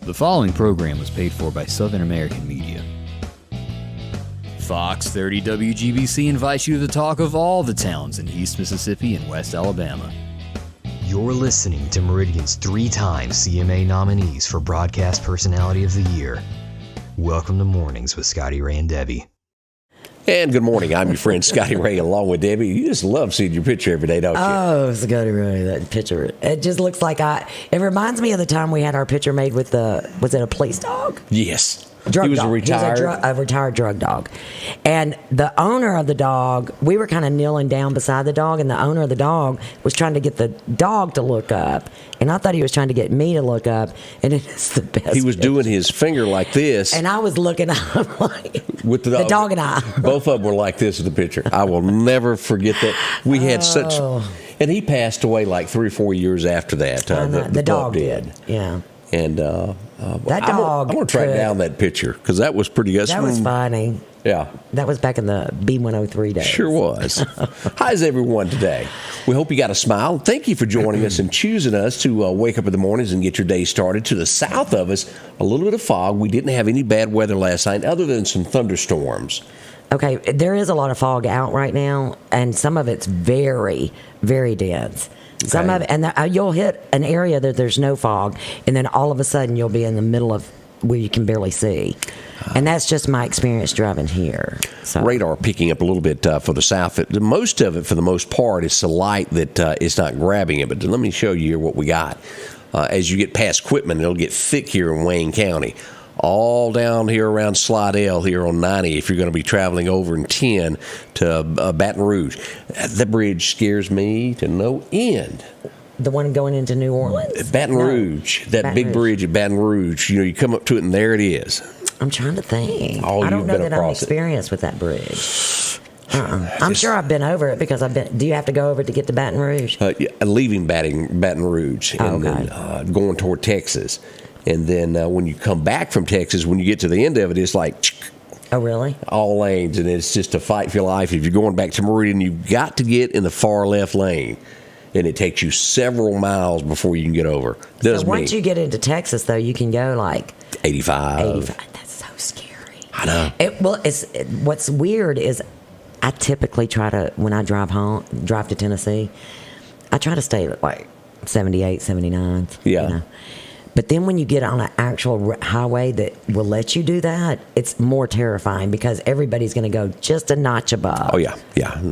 The following program was paid for by Southern American Media. Fox 30 WGBC invites you to the talk of all the towns in East Mississippi and West Alabama. You're listening to Meridian's 3-time CMA nominees for Broadcast Personality of the Year. Welcome to Mornings with Scotty Ray and Debbie. And good morning. I'm your friend Scotty Ray, along with Debbie. You just love seeing your picture every day, don't you? Oh, Scotty Ray, that picture. It just looks like it reminds me of the time we had our picture made with was it a police dog? Yes. Drug he was dog. a retired. He was a retired drug dog. And the owner of the dog, we were kind of kneeling down beside the dog, and the owner of the dog was trying to get the dog to look up. And I thought he was trying to get me to look up, and it's the best. He was doing his finger like this. And I was looking up like with the dog and I. Both of them were like this in the picture. I will never forget that. We had such. And he passed away like 3 or 4 years after that. The dog did. Yeah. And that dog. I'm going to track down that picture because that was pretty good. That was funny. Yeah. That was back in the B103 days. Sure was. How's everyone today? We hope you got a smile. Thank you for joining us and choosing us to wake up in the mornings and get your day started. To the south of us, a little bit of fog. We didn't have any bad weather last night other than some thunderstorms. Okay, there is a lot of fog out right now, and some of it's very, very dense. Some of it, and you'll hit an area that there's no fog, and then all of a sudden you'll be in the middle of where you can barely see. And that's just my experience driving here. So. Radar picking up a little bit for the south. Most of it, for the most part, is the light that is not grabbing it. But let me show you here what we got. As you get past Quitman, it'll get thick here in Wayne County. All down here around Slidell here on 90 if you're going to be traveling over in 10 to Baton Rouge. The bridge scares me to no end. The one going into New Orleans? Baton Rouge. That big bridge at Baton Rouge. You come up to it and there it is. I'm trying to think. Oh, I don't know that I'm experienced experienced with that bridge. I'm sure I've been over it because I've been. Do you have to go over to get to Baton Rouge? Leaving Baton Rouge and then going toward Texas. And then when you come back from Texas, when you get to the end of it, it's like... Oh, really? All lanes, and it's just a fight for your life. If you're going back to Meridian, you've got to get in the far left lane, and it takes you several miles before you can get over. So once you get into Texas, though, you can go like... 85. That's so scary. I know. What's weird is I typically try to, when I drive to Tennessee, I try to stay at like 78, 79. Yeah. You know? But then when you get on an actual highway that will let you do that, it's more terrifying because everybody's going to go just a notch above. Oh, yeah.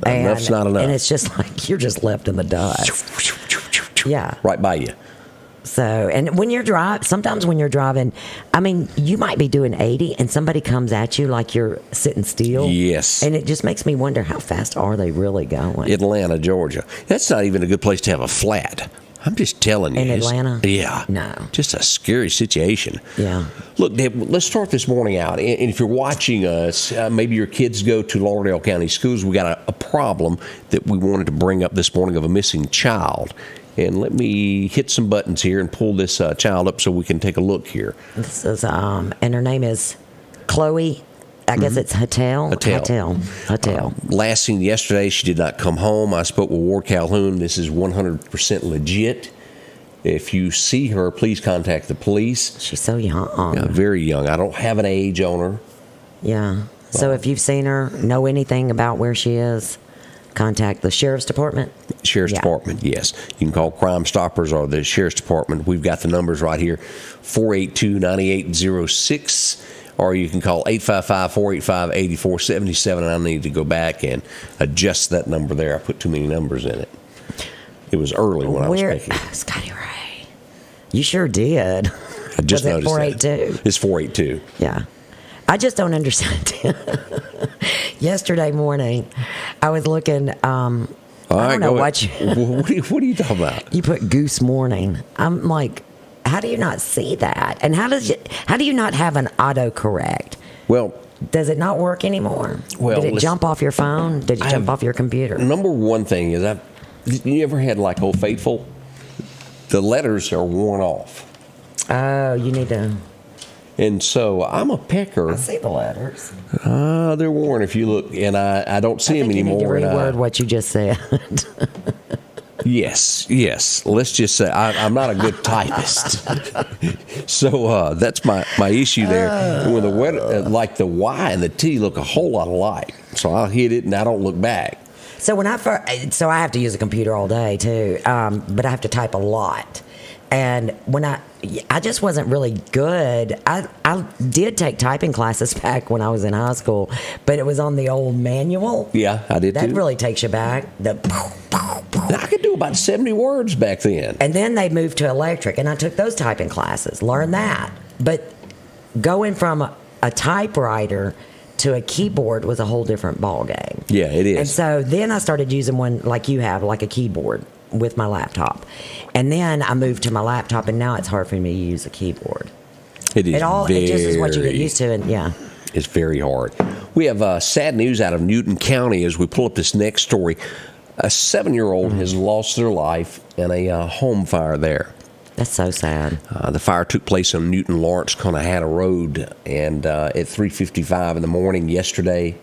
Enough's not enough. And it's just like you're just left in the dust. Yeah. Right by you. So, and sometimes when you're driving, I mean, you might be doing 80 and somebody comes at you like you're sitting still. Yes. And it just makes me wonder, how fast are they really going? Atlanta, Georgia. That's not even a good place to have a flat. I'm just telling you. In Atlanta? Yeah. No. Just a scary situation. Yeah. Look, Deb, let's start this morning out. And if you're watching us, maybe your kids go to Lauderdale County Schools. We got a problem that we wanted to bring up this morning of a missing child. And let me hit some buttons here and pull this child up so we can take a look here. This is, and her name is Chloe. I guess it's Hatel. Last seen yesterday, she did not come home. I spoke with Ward Calhoun. This is 100% legit. If you see her, please contact the police. She's so young. Yeah, very young. I don't have an age on her. Yeah. So if you've seen her, know anything about where she is, contact the Sheriff's Department. Sheriff's Department, yes. You can call Crime Stoppers or the Sheriff's Department. We've got the numbers right here, 482-9806. Or you can call 855-485-8477. And I need to go back and adjust that number there. I put too many numbers in it. It was early when I was making it. Scotty Ray. You sure did. I just noticed 482? That. It's 482. Yeah. I just don't understand. Yesterday morning, I was looking. I don't know what you... what are you talking about? You put Goose Morning. I'm like... How do you not see that? And how do you not have an autocorrect? Well, does it not work anymore? Well, did it jump off your phone? Did it jump off your computer? Number one thing is, you ever had like Old Faithful? The letters are worn off. Oh, you need to. And so I'm a picker. I see the letters. They're worn if you look, and I don't see them anymore. You need to reword what you just said. Yes. Let's just say I'm not a good typist. So that's my issue there. When the like the Y and the T look a whole lot alike. So I'll hit it and I don't look back. So I have to use a computer all day too, but I have to type a lot. And when I just wasn't really good. I did take typing classes back when I was in high school, but it was on the old manual. Yeah, I did that too. That really takes you back. I could do about 70 words back then. And then they moved to electric, and I took those typing classes, learned that. But going from a typewriter to a keyboard was a whole different ball game. Yeah, it is. And so then I started using one like you have, like a keyboard with my laptop. And then I moved to my laptop, and now it's hard for me to use a keyboard. It is. It just is what you get used to, and yeah. It's very hard. We have sad news out of Newton County as we pull up this next story. A 7-year-old has lost their life in a home fire there. That's so sad. The fire took place on Newton Lawrence Conahatta Road, and at 3:55 in the morning yesterday.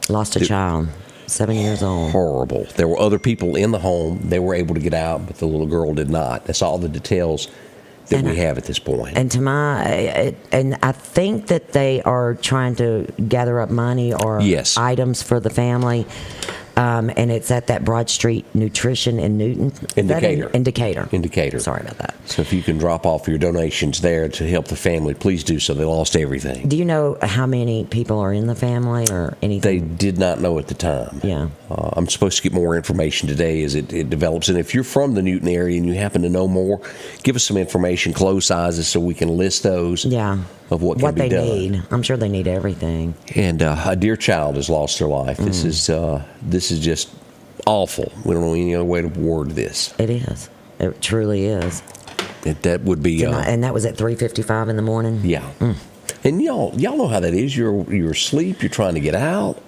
Lost a child, 7 years old. Horrible. There were other people in the home. They were able to get out, but the little girl did not. That's all the details that we have at this point. And and I think that they are trying to gather up money or items for the family. And it's at that Broad Street Nutrition in Newton. Indicator. Sorry about that. So if you can drop off your donations there to help the family, please do so. They lost everything. Do you know how many people are in the family or anything? They did not know at the time. Yeah. I'm supposed to get more information today as it develops. And if you're from the Newton area and you happen to know more, give us some information, close sizes, so we can list those. Yeah. Of what can be done. What they need. I'm sure they need everything. And a dear child has lost their life. This is just awful. We don't know any other way to word this. It is. It truly is. That would be. And that was at 3:55 in the morning. Yeah. And y'all know how that is. You're asleep. You're trying to get out.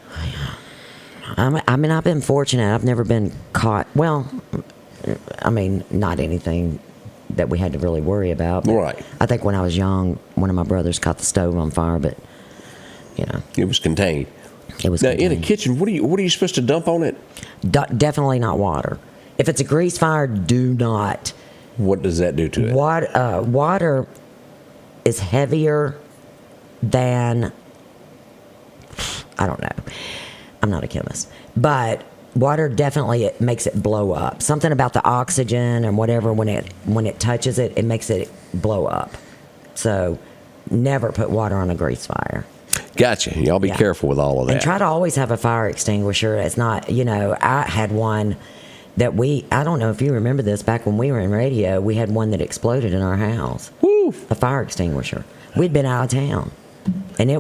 I mean, I've been fortunate. I've never been caught. Well, I mean, not anything that we had to really worry about. Right. I think when I was young, one of my brothers caught the stove on fire, but it was contained. It was now contained. In a kitchen. What are you supposed to dump on it? Definitely not water. If it's a grease fire, do not. What does that do to it? Water is heavier than, I don't know. I'm not a chemist, but water definitely it makes it blow up. Something about the oxygen and whatever when it touches it, it makes it blow up. So never put water on a grease fire. Gotcha. Y'all be careful with all of that. And try to always have a fire extinguisher. It's not, I had one that I don't know if you remember this, back when we were in radio, we had one that exploded in our house. Woo! A fire extinguisher. We'd been out of town. And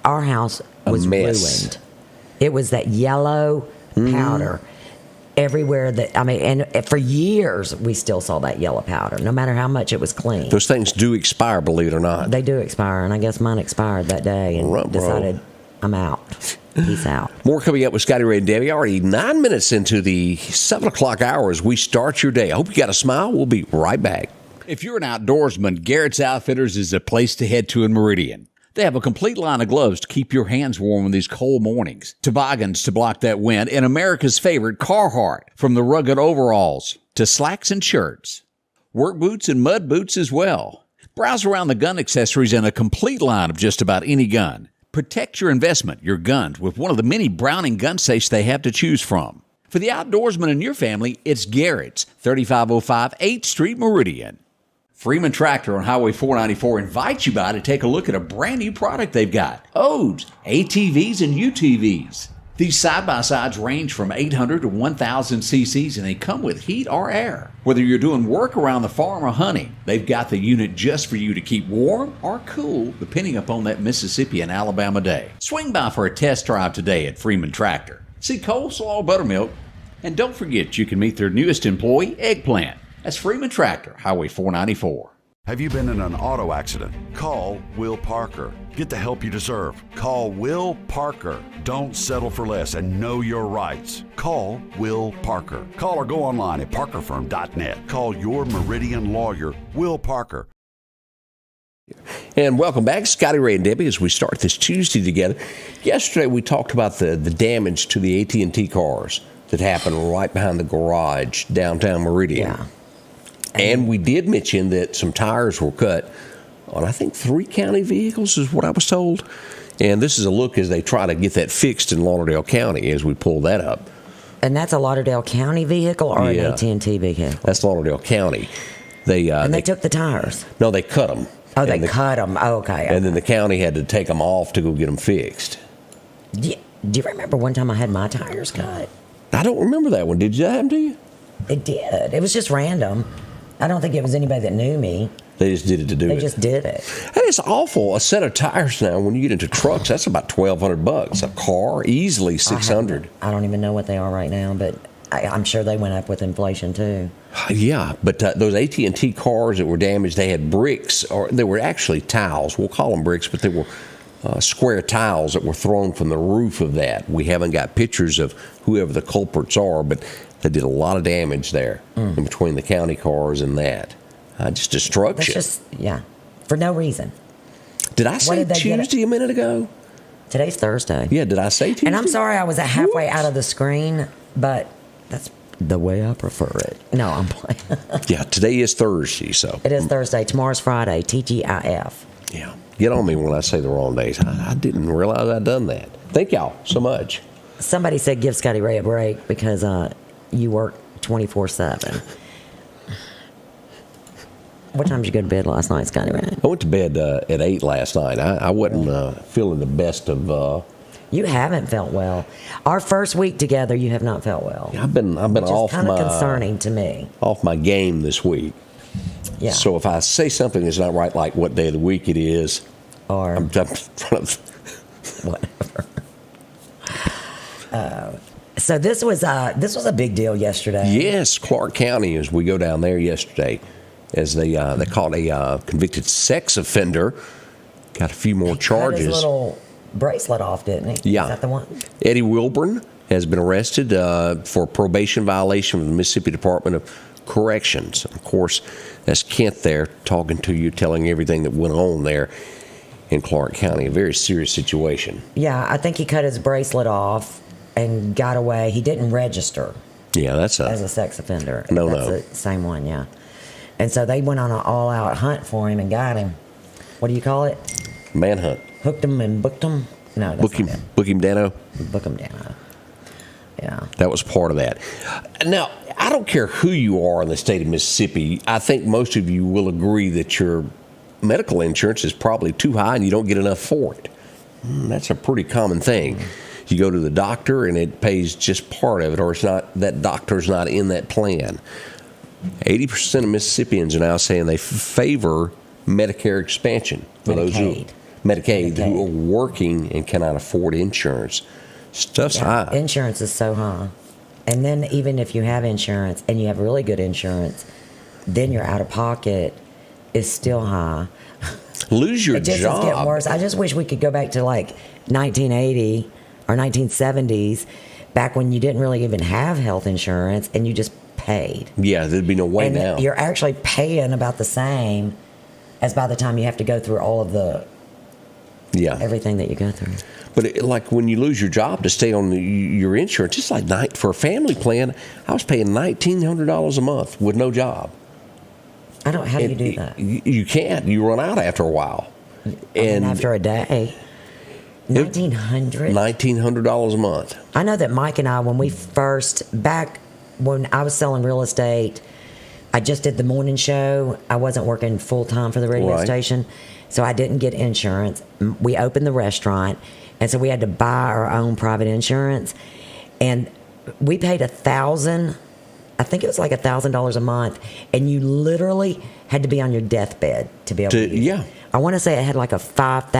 our house was ruined. It was that yellow powder everywhere and for years we still saw that yellow powder, no matter how much it was clean. Those things do expire, believe it or not. They do expire, and I guess mine expired that day and decided I'm out. Peace out. More coming up with Scotty Ray and Debbie. Already 9 minutes into the 7 o'clock hour as we start your day. I hope you got a smile. We'll be right back. If you're an outdoorsman, Garrett's Outfitters is a place to head to in Meridian. They have a complete line of gloves to keep your hands warm in these cold mornings, toboggans to block that wind, and America's favorite Carhartt, from the rugged overalls to slacks and shirts. Work boots and mud boots as well. Browse around the gun accessories and a complete line of just about any gun. Protect your investment, your guns, with one of the many Browning gun safes they have to choose from. For the outdoorsman in your family, it's Garrett's, 3505 8th Street, Meridian. Freeman Tractor on Highway 494 invites you by to take a look at a brand new product they've got. Odes, ATVs, and UTVs. These side-by-sides range from 800 to 1,000 cc's, and they come with heat or air. Whether you're doing work around the farm or hunting, they've got the unit just for you to keep warm or cool, depending upon that Mississippi and Alabama day. Swing by for a test drive today at Freeman Tractor. See coleslaw, buttermilk, and don't forget you can meet their newest employee, Eggplant. That's Freeman Tractor, Highway 494. Have you been in an auto accident? Call Will Parker. Get the help you deserve. Call Will Parker. Don't settle for less and know your rights. Call Will Parker. Call or go online at parkerfirm.net. Call your Meridian lawyer, Will Parker. And welcome back, Scotty Ray and Debbie, as we start this Tuesday together. Yesterday we talked about the damage to the AT&T cars that happened right behind the garage downtown Meridian. Yeah. And we did mention that some tires were cut on, I think, 3 county vehicles is what I was told. And this is a look as they try to get that fixed in Lauderdale County as we pull that up. And that's a Lauderdale County vehicle or Yeah. an AT&T vehicle? That's Lauderdale County. They took the tires. No, they cut them. Oh, they cut them. Oh, okay. And then the county had to take them off to go get them fixed. Do you remember one time I had my tires cut? I don't remember that one. Did that happen to you? It did. It was just random. I don't think it was anybody that knew me. They just did it to do it. They just did it. And it's awful. A set of tires now, when you get into trucks, that's about $1,200. A car, easily $600. I don't even know what they are right now, but I'm sure they went up with inflation too. Yeah, but those AT&T cars that were damaged, they had bricks, or they were actually tiles. We'll call them bricks, but they were square tiles that were thrown from the roof of that. We haven't got pictures of whoever the culprits are, but they did a lot of damage there in between the county cars and that. Just destruction. That's just, for no reason. Did I say Tuesday a minute ago? Today's Thursday. Yeah, did I say Tuesday? And I'm sorry I was halfway out of the screen, but that's the way I prefer it. No, I'm playing. Yeah, today is Thursday, so. It is Thursday. Tomorrow's Friday. TGIF. Yeah. Get on me when I say the wrong days. I didn't realize I'd done that. Thank y'all so much. Somebody said give Scotty Ray a break because you work 24/7. What time did you go to bed last night, Scotty Ray? I went to bed at 8 last night. I wasn't feeling the best of. You haven't felt well. Our first week together, you have not felt well. I've been off kind of my concerning to me. Off my game this week. Yeah. So if I say something that's not right, like what day of the week it is, or I'm whatever. So this was a big deal yesterday. Yes, Clarke County, as we go down there yesterday, as they caught a convicted sex offender, got a few more charges. Cut his little bracelet off, didn't he? Yeah. Is that the one? Eddie Wilburn has been arrested for probation violation with the Mississippi Dept.of Corrections. Of course, that's Kent there talking to you, telling everything that went on there in Clarke County. A very serious situation. Yeah, I think he cut his bracelet off and got away. He didn't register. Yeah, that's as a sex offender. No. That's the same one, yeah. And so they went on an all-out hunt for him and got him. What do you call it? Manhunt. Hooked him and booked him? No, that's not it. Book him, Dano? Book him, Dano. Yeah. That was part of that. Now, I don't care who you are in the state of Mississippi. I think most of you will agree that your medical insurance is probably too high and you don't get enough for it. That's a pretty common thing. You go to the doctor and it pays just part of it, or it's not, that doctor's not in that plan. 80% of Mississippians are now saying they favor Medicare expansion for those who Medicaid who are working and cannot afford insurance. Stuff's high. Insurance is so high. And then even if you have insurance and you have really good insurance, then your out of pocket is still high. Lose your it just job. Is getting worse. I just wish we could go back to like 1980 or 1970s, back when you didn't really even have health insurance and you just paid. Yeah, there'd be no way and now. You're actually paying about the same as by the time you have to go through all of the everything that you go through. But like when you lose your job to stay on your insurance, it's like for a family plan. I was paying $1,900 a month with no job. How do you do that? You can't. You run out after a while. And after a day. $1,900? $1,900 a month. I know that Mike and I, when I was selling real estate, I just did the morning show. I wasn't working full time for the radio station, so I didn't get insurance. We opened the restaurant, and so we had to buy our own private insurance, and we paid $1,000. I think it was like $1,000 a month, and you literally had to be on your deathbed to be able to use it. I want to say it had like a $5,000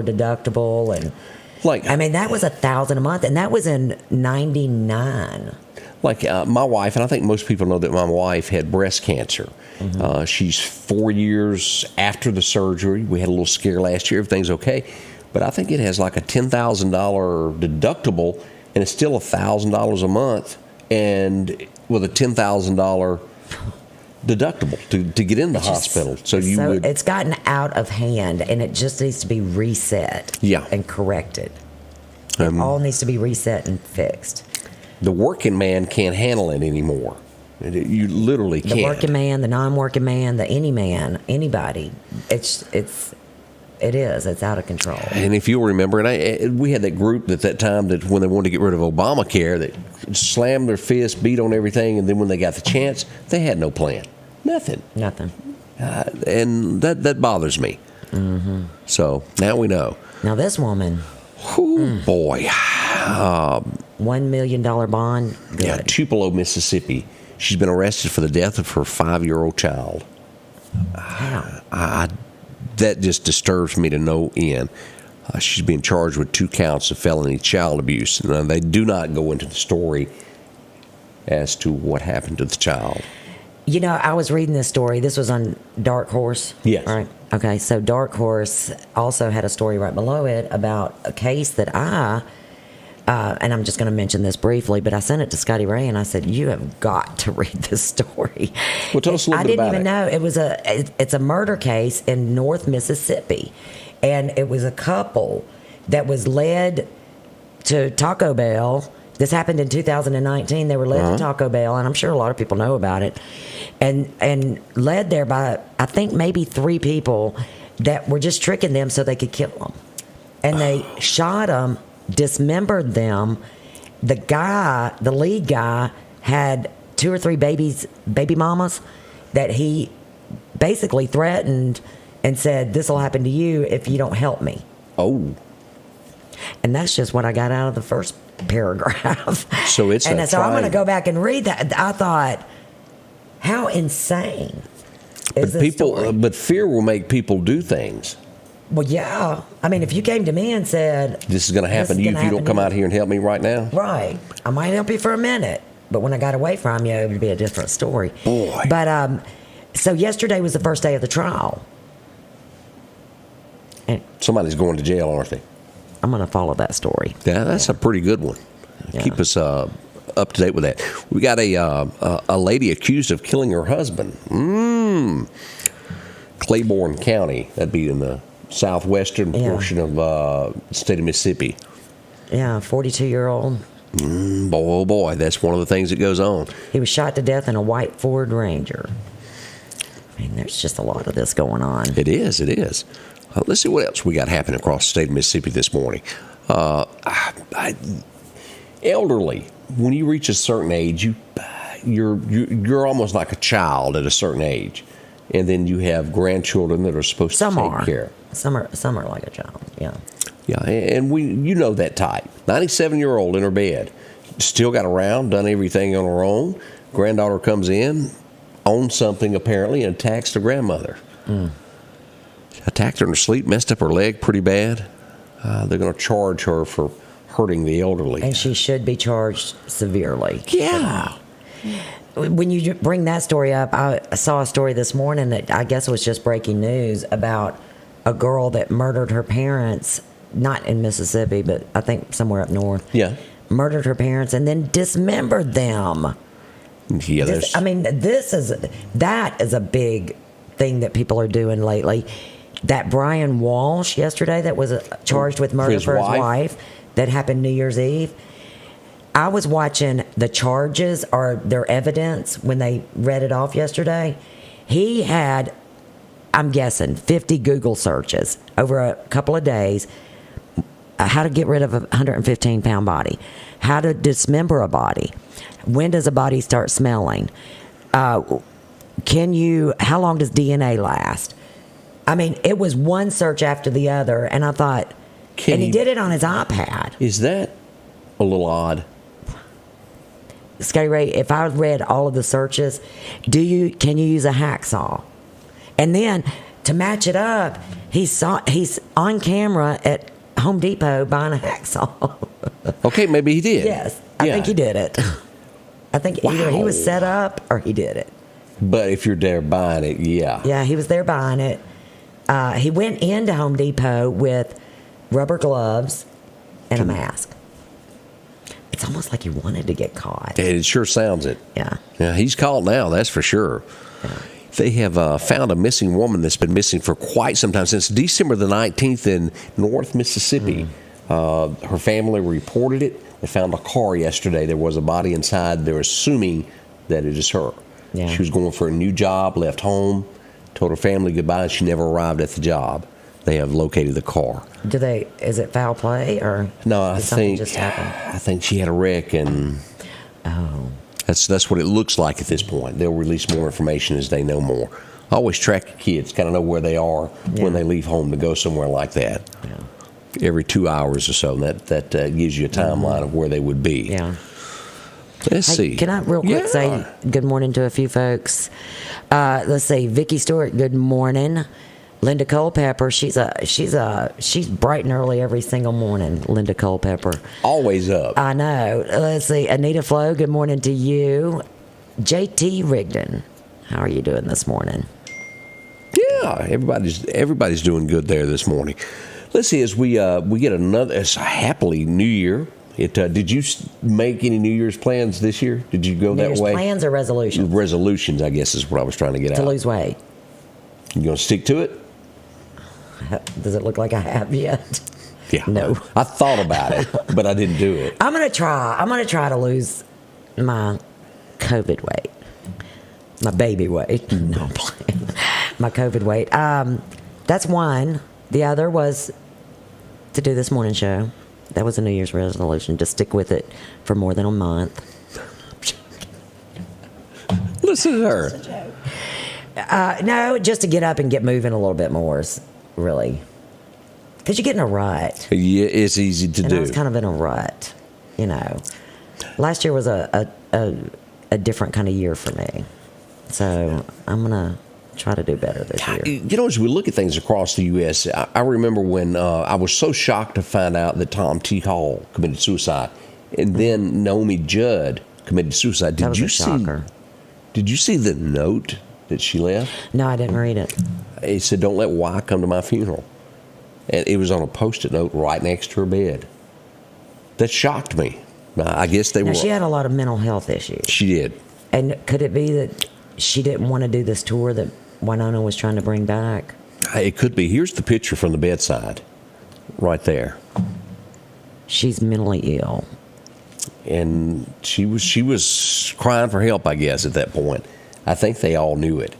deductible, and that was $1,000 a month, and that was in '99. My wife, and I think most people know that my wife had breast cancer. Mm-hmm. She's 4 years after the surgery. We had a little scare last year. Everything's okay, but I think it has like a $10,000 deductible, and it's still $1,000 a month, and with a $10,000 deductible to get in the hospital. It's gotten out of hand, and it just needs to be reset and corrected. It all needs to be reset and fixed. The working man can't handle it anymore. You literally can't. The working man, the non-working man, the any man, anybody. It's out of control. And if you'll remember, we had that group at that time that when they wanted to get rid of Obamacare, that slammed their fist, beat on everything, and then when they got the chance, they had no plan. Nothing. And that bothers me. Mm-hmm. So now we know. Now this woman. Boy. $1 million bond. Good. Yeah, Tupelo, Mississippi. She's been arrested for the death of her 5-year-old child. How? That just disturbs me to no end. She's being charged with 2 counts of felony child abuse. Now, they do not go into the story as to what happened to the child. You know, I was reading this story. This was on Dark Horse. Yes. Right. Okay, so Dark Horse also had a story right below it about a case that and I'm just going to mention this briefly, but I sent it to Scotty Ray and I said, "You have got to read this story." Well, tell us a little bit about it. I didn't even know it's a murder case in North Mississippi, and it was a couple that was led to Taco Bell. This happened in 2019. They were led to Taco Bell, and I'm sure a lot of people know about it, and led there by, I think, maybe 3 people that were just tricking them so they could kill them. And they shot them, dismembered them. The lead guy, had 2 or 3 baby mamas that he basically threatened and said, "This will happen to you if you don't help me." Oh. And that's just what I got out of the first paragraph. So it's and so I'm going to go back and read that. I thought, how insane is this story? But fear will make people do things. Well, yeah. I mean, if you came to me and said, "This is going to happen to you if you don't come out here and help me right now," right? I might help you for a minute, but when I got away from you, it would be a different story. Boy. But so yesterday was the first day of the trial. And somebody's going to jail, aren't they? I'm going to follow that story. Yeah, that's a pretty good one. Yeah. Keep us up to date with that. We got a lady accused of killing her husband. Claiborne County. That'd be in the southwestern portion of the state of Mississippi. Yeah, 42-year-old. Boy, oh boy, that's one of the things that goes on. He was shot to death in a white Ford Ranger. I mean, there's just a lot of this going on. It is. Let's see what else we got happening across the state of Mississippi this morning. Elderly, when you reach a certain age, you're almost like a child at a certain age, and then you have grandchildren that are supposed to take care. Some are like a child. Yeah. Yeah, and you know that type. 97-year-old in her bed, still got around, done everything on her own. Granddaughter comes in, owns something apparently, and attacks the grandmother. Attacked her in her sleep, messed up her leg pretty bad. They're going to charge her for hurting the elderly. And she should be charged severely. Yeah. When you bring that story up, I saw a story this morning that I guess was just breaking news about a girl that murdered her parents, not in Mississippi, but I think somewhere up north. Yeah. Murdered her parents and then dismembered them. Yeah, that is a big thing that people are doing lately. That Brian Walsh yesterday that was charged with murder for his wife, that happened New Year's Eve. I was watching the charges or their evidence when they read it off yesterday. He had, I'm guessing, 50 Google searches over a couple of days. How to get rid of a 115-pound body. How to dismember a body. When does a body start smelling? How long does DNA last? I mean, it was one search after the other, and I thought, he did it on his iPad. Is that a little odd? Scotty Ray, if I read all of the searches, can you use a hacksaw? And then to match it up, he's on camera at Home Depot buying a hacksaw. Okay, maybe he did. Yes, I think he did it. I think either he was set up or he did it. But if you're there buying it, yeah. Yeah, he was there buying it. He went into Home Depot with rubber gloves and a mask. It's almost like he wanted to get caught. It sure sounds it. Yeah. Yeah, he's caught now, that's for sure. Yeah. They have found a missing woman that's been missing for quite some time, since December the 19th in North Mississippi. Her family reported it. They found a car yesterday. There was a body inside. They're assuming that it is her. Yeah. She was going for a new job, left home, told her family goodbye, and she never arrived at the job. They have located the car. Is it foul play or No, I did something think just happen? I think she had a wreck, and that's what it looks like at this point. They'll release more information as they know more. Always track your kids, kind of know where they are when they leave home to go somewhere like that. Yeah. Every 2 hours or so, that gives you a timeline of where they would be. Yeah. Let's see. Can I real quick say good morning to a few folks? Let's see. Vicky Stewart, good morning. Linda Culpepper, she's bright and early every single morning. Linda Culpepper, Always up. I know. Let's see. Anita Flo, good morning to you. JT Rigdon, how are you doing this morning? Yeah, everybody's doing good there this morning. Let's see, as we get another happily New Year. Did you make any New Year's plans this year? Did you go New that Year's way? plans or resolutions? Resolutions, I guess, is what I was trying to get To out. lose weight. You gonna stick to it? Does it look like I have yet? Yeah. No. I thought about it, but I didn't do it. I'm gonna try to lose my COVID weight, my baby weight. No, I'm playing. My COVID weight. That's one. The other was to do this morning show. That was a New Year's resolution, to stick with it for more than a month. Listen to her. No, just to get up and get moving a little bit more, really. Because you get in a rut. Yeah, it's easy to And do. I was kind of in a rut, you know. Last year was a different kind of year for me. So I'm going to try to do better this year. You know, as we look at things across the U.S., I remember when I was so shocked to find out that Tom T. Hall committed suicide, and then Naomi Judd committed suicide. That was a shocker. Did you see the note that she left? No, I didn't read it. It said, "Don't let Y come to my funeral," and it was on a Post-it note right next to her bed. That shocked me. Now, I guess they were. She had a lot of mental health issues. She did. And could it be that she didn't want to do this tour that Winona was trying to bring back? It could be. Here's the picture from the bedside, right there. She's mentally ill. And she was crying for help, I guess, at that point. I think they all knew it.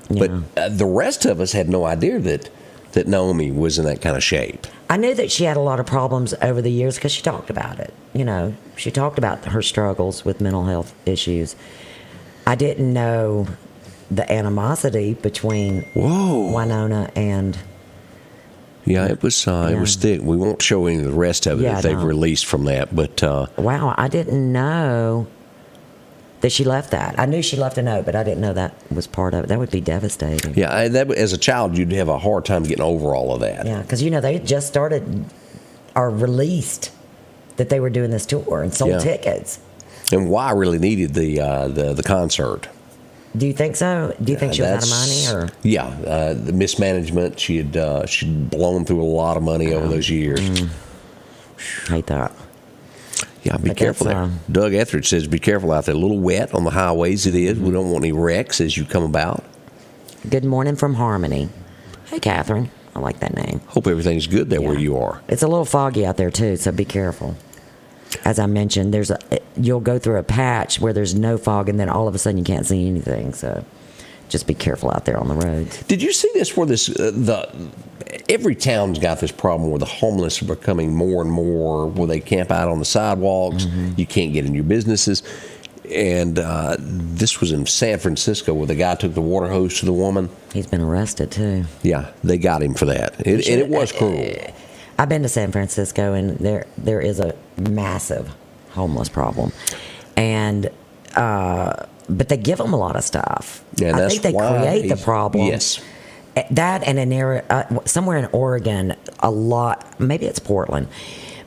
Yeah. But the rest of us had no idea that Naomi was in that kind of shape. I knew that she had a lot of problems over the years because she talked about it. You know, she talked about her struggles with mental health issues. I didn't know the animosity between Winona and... Yeah, it was thick. We won't show any of the rest of it that they've released from that. But wow, I didn't know that she left that. I knew she left a note, but I didn't know that was part of it. That would be devastating. Yeah, as a child, you'd have a hard time getting over all of that. Yeah, because, you know, they just started or released that they were doing this tour and sold tickets. And Y really needed the concert. Do you think so? Do you think she was out of money? Or? Yeah, the mismanagement. She'd blown through a lot of money over those years. Hate that. Yeah, be But careful there. Doug Etheridge says, be careful out there. A little wet on the highways it is. We don't want any wrecks as you come about. Good morning from Harmony. Hey, Catherine. I like that name. Hope everything's good there where you are. It's a little foggy out there, too, so be careful. As I mentioned, you'll go through a patch where there's no fog, and then all of a sudden you can't see anything. So just be careful out there on the roads. Did you see this? Where every town's got this problem where the homeless are becoming more and more, where they camp out on the sidewalks. You can't get in your businesses. And this was in San Francisco, where the guy took the water hose to the woman. He's been arrested too. Yeah, they got him for that, and it was cruel. I've been to San Francisco, and there is a massive homeless problem, and but they give them a lot of stuff. Yeah, I think they create the problem. Yes, that and an area somewhere in Oregon, a lot. Maybe it's Portland,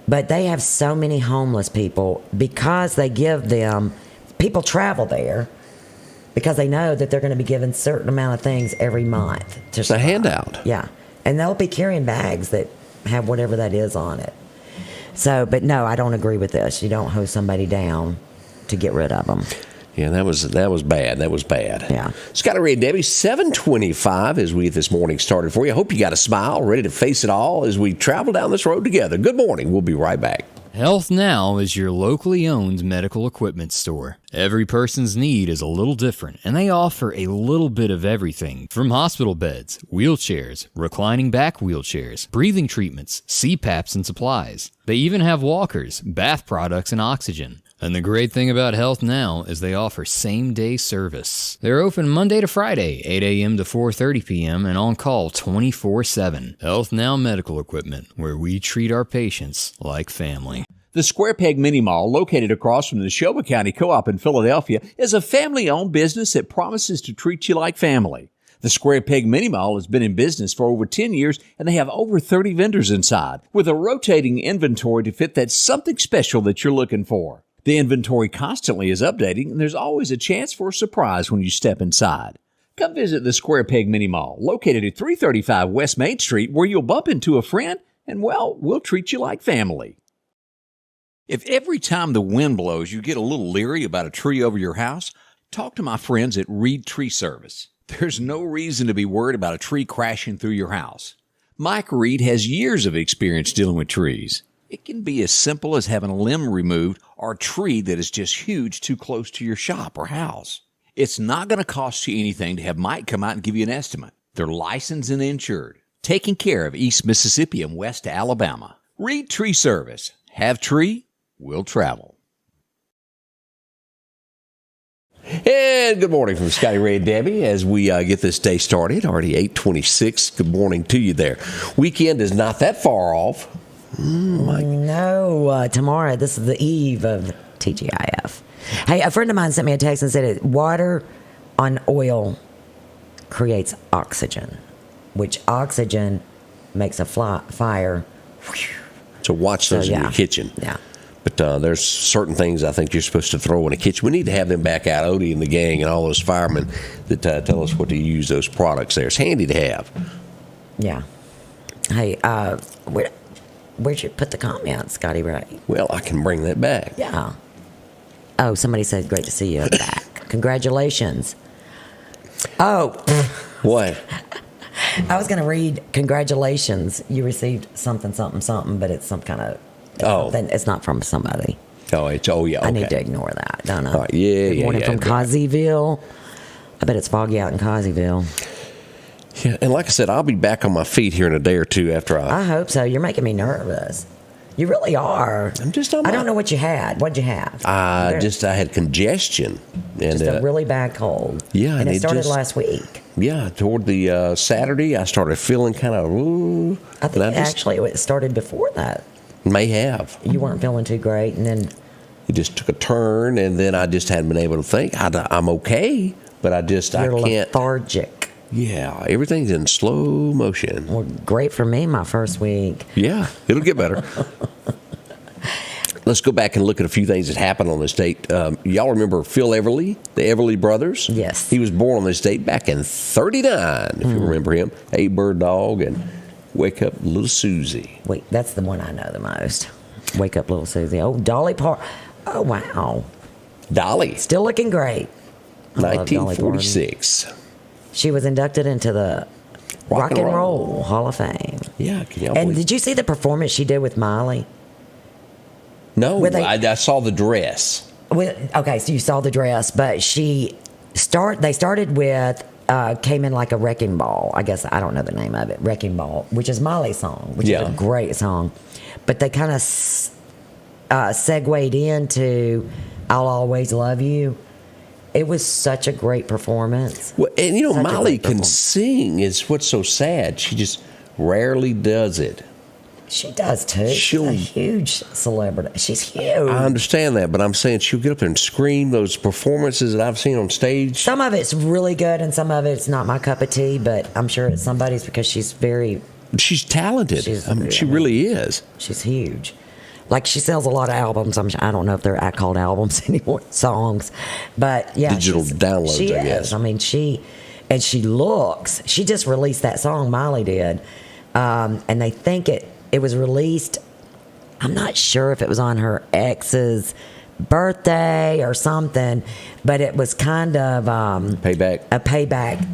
but they have so many homeless people because they give them. People travel there because they know that they're going to be given a certain amount of things every month. It's a handout. Yeah, and they'll be carrying bags that have whatever that is on it. So, but no, I don't agree with this. You don't hose somebody down to get rid of them. Yeah, that was bad. That was bad. Yeah. Scotty Ray and Debbie, 7:25 as we get this morning started for you. I hope you got a smile, ready to face it all as we travel down this road together. Good morning. We'll be right back. Health Now is your locally owned medical equipment store. Every person's need is a little different, and they offer a little bit of everything from hospital beds, wheelchairs, reclining back wheelchairs, breathing treatments, CPAPs and supplies. They even have walkers, bath products, and oxygen. And the great thing about Health Now is they offer same-day service. They're open Monday to Friday, 8 a.m. to 4:30 p.m. and on call 24/7. Health Now Medical Equipment, where we treat our patients like family. The Square Peg Mini Mall, located across from the Neshoba County Co-op in Philadelphia, is a family-owned business that promises to treat you like family. The Square Peg Mini Mall has been in business for over 10 years, and they have over 30 vendors inside, with a rotating inventory to fit that something special that you're looking for. The inventory constantly is updating, and there's always a chance for a surprise when you step inside. Come visit the Square Peg Mini Mall, located at 335 West Main Street, where you'll bump into a friend, and, well, we'll treat you like family. If every time the wind blows you get a little leery about a tree over your house, talk to my friends at Reed Tree Service. There's no reason to be worried about a tree crashing through your house. Mike Reed has years of experience dealing with trees. It can be as simple as having a limb removed or a tree that is just huge too close to your shop or house. It's not going to cost you anything to have Mike come out and give you an estimate. They're licensed and insured, taking care of East Mississippi and West Alabama. Reed Tree Service. Have tree, will travel. And good morning from Scotty Ray and Debbie as we get this day started. Already 8:26. Good morning to you there. Weekend is not that far off. No, tomorrow, this is the eve of TGIF. Hey, a friend of mine sent me a text and said water on oil creates oxygen, which oxygen makes a fire. So watch those in your kitchen. Yeah. But there's certain things I think you're supposed to throw in a kitchen. We need to have them back out, Odie and the gang and all those firemen that tell us what to use those products there. It's handy to have. Yeah. Hey, where'd you put the comment, Scotty Ray? Well, I can bring that back. Yeah. Oh, somebody said, great to see you back. Congratulations. Oh. What? I was going to read, congratulations. You received something, but it's some kind of, it's not from somebody. Okay. I need to ignore that, don't I? All right, yeah. Good morning from Causeyville. I bet it's foggy out in Causeyville. Yeah, and like I said, I'll be back on my feet here in a day or two after I hope so. You're making me nervous. You really are. I'm just on I don't know what you had. What'd you have? I had congestion. And, just a really bad cold. Yeah. And it started last week. Yeah, toward the Saturday, I started feeling kind of, I think it started before that. May have. You weren't feeling too great, and then it just took a turn, and then I just hadn't been able to think. I'm okay, but I can't. Lethargic. Yeah, everything's in slow motion. Well, great for me, my first week. Yeah, it'll get better. Let's go back and look at a few things that happened on this date. Y'all remember Phil Everly, the Everly brothers? Yes. He was born on this date back in 1939, if you remember him. 8 Bird Dog and Wake Up Little Susie. Wait, that's the one I know the most. Wake Up Little Susie. Oh, Dolly Parton. Oh, wow. Dolly. Still looking great. 1946. She was inducted into the Rock and Roll Hall of Fame. Yeah, can y'all And believe? did you see the performance she did with Miley? No, I saw the dress. Okay, so you saw the dress, but they started with came in like a wrecking ball. I guess I don't know the name of it. Wrecking Ball, which is Miley's song, which is a great song. But they kind of segued into "I'll Always Love You." It was such a great performance. Well, and Miley can sing. Is what's so sad. She just rarely does it. She does too. She's a huge celebrity. She's huge. I understand that, but I'm saying she'll get up there and scream. Those performances that I've seen on stage. Some of it's really good, and some of it's not my cup of tea. But I'm sure it's somebody's because she's talented. She really is. She's huge. Like she sells a lot of albums. I don't know if they're called albums anymore, songs, but yeah, digital downloads. She I guess. I mean, she looks. She just released that song. Miley did, and they think it was released. I'm not sure if it was on her ex's birthday or something, but it was kind of a payback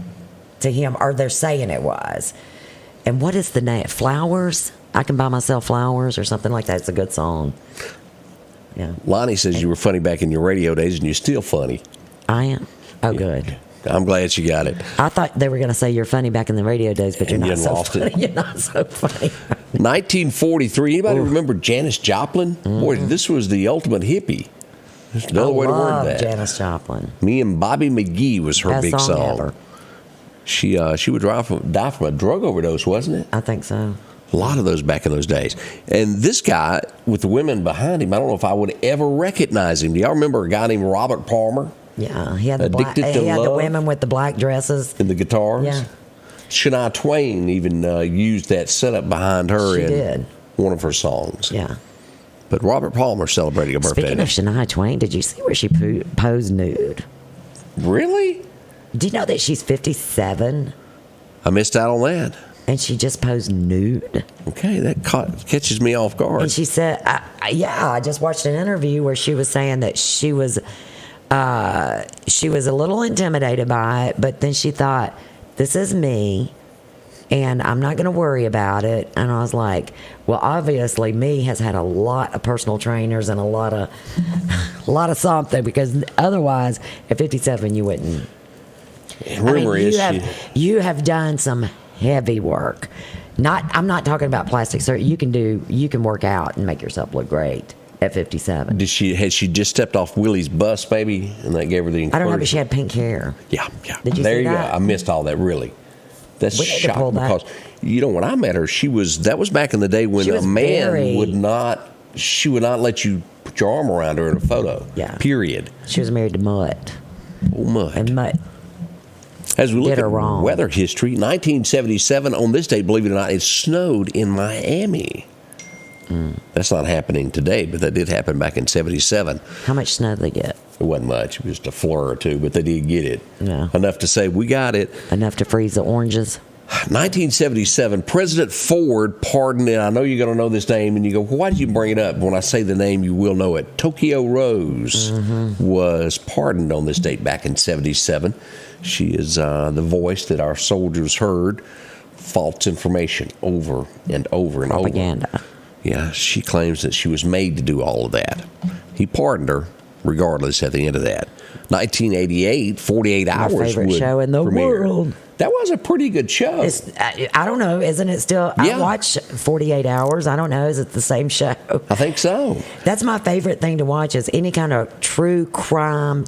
to him, or they're saying it was. And what is the name? Flowers? I Can Buy Myself Flowers or something like that. It's a good song. Yeah. Lonnie says you were funny back in your radio days, and you're still funny. I am. Oh, good. I'm glad she got it. I thought they were going to say you're funny back in the radio days, but you're And not you so lost funny. it. You're not so funny. 1943. Anybody remember Janis Joplin? Boy, this was the ultimate hippie. There's another way to word love that. Janis Joplin. Me and Bobby McGee was her Best big song song. ever. She would die from a drug overdose, wasn't it? I think so. A lot of those back in those days. And this guy with the women behind him, I don't know if I would ever recognize him. Do y'all remember a guy named Robert Palmer? Yeah, he had the Addicted to he had the Love? women with the black dresses. And the guitars? Yeah. Shania Twain even used that setup behind her She in did. one of her songs. Yeah. But Robert Palmer celebrating a birthday. Speaking of Shania Twain, did you see where she posed nude? Really? Do you know that she's 57 I missed out on that. and she just posed nude? Okay, that catches me off guard. And she said, I just watched an interview where she was saying that she was a little intimidated by it, but then she thought, this is me, and I'm not going to worry about it. And I was like, well, obviously, me has had a lot of personal trainers and a lot of something, because otherwise, at 57, you wouldn't. Rumor is you have done some heavy work. I'm not talking about plastic surgery. You can work out and make yourself look great at 57. had she just stepped off Willie's bus, maybe, and that gave her the I don't know, encouragement? but she had pink hair. Yeah. Did you there see you that? go. I missed all that. Really, that's We need to pull shocking that. because when I met her, that was back in the day when She a was man very- would not let you put your arm around her in a photo. Yeah. Period. She was married to Mutt. Oh my. And Mutt. As we look Did at her wrong. weather history, 1977, on this date, believe it or not, it snowed in Miami. That's not happening today, but that did happen back in 77. How much snow did they get? It wasn't much. It was just a flur or two, but they did get it. Yeah. Enough to say, we got it. Enough to freeze the oranges? 1977, President Ford pardoned, and I know you're going to know this name, and you go, well, why did you bring it up? When I say the name, you will know it. Tokyo Rose was pardoned on this date back in 77. She is the voice that our soldiers heard false information over and over and Propaganda. over. Yeah, she claims that she was made to do all of that. He pardoned her regardless at the end of that. 1988, 48 Hours favorite would show in the premiere. world. That was a pretty good show. I don't know. Isn't it still? Yeah. I watch 48 Hours. I don't know. Is it the same show? I think so. That's my favorite thing to watch, is any kind of true crime,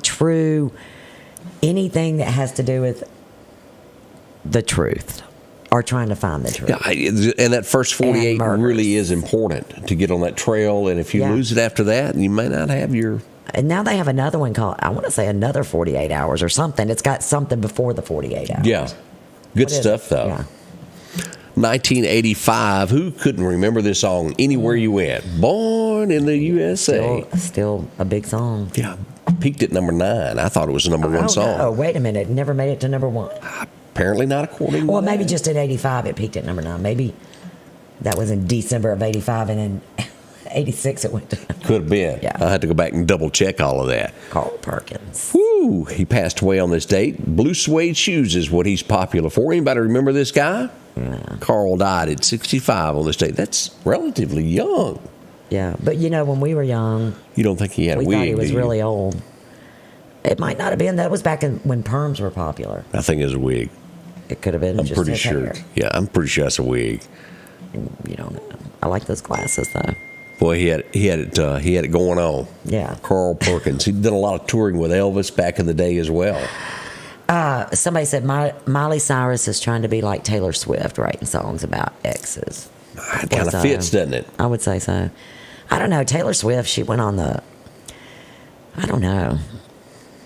anything that has to do with the truth or trying to find the truth. Yeah, and that first 48 And murders. really is important to get on that trail. And if you Yeah. lose it after that, you may not have your. And now they have another one called, I want to say another 48 Hours or something. It's got something before the 48 Hours. Yeah. Good What is stuff, it? though. Yeah. 1985. Who couldn't remember this song? Anywhere You Went. Born in the USA. Still a big song. Yeah. Peaked at number 9. I thought it was the number 1 song. Oh, wait a minute. It never made it to number 1. Apparently not according to Well, that. maybe just in 85 it peaked at number 9. Maybe that was in December of 85, and in 86 it went to Could have been. Yeah. I had to go back and double check all of that. Carl Perkins. Woo! He passed away on this date. Blue suede shoes is what he's popular for. Anybody remember this guy? Yeah. Carl died at 65 on this date. That's relatively young. Yeah, but when we were young, You don't think he had we a wig? thought he was do you? really old. It might not have been. That was back when perms were popular. I think it was a wig. It could have been. I'm just pretty his sure. hair. Yeah, I'm pretty sure that's a wig. You don't know. I like those glasses though. Boy, he had it going on. Yeah. Carl Perkins. He'd done a lot of touring with Elvis back in the day as well. Somebody said Miley Cyrus is trying to be like Taylor Swift, writing songs about exes. It kind of fits, doesn't it? I would say so. I don't know. Taylor Swift, she went on the. I don't know.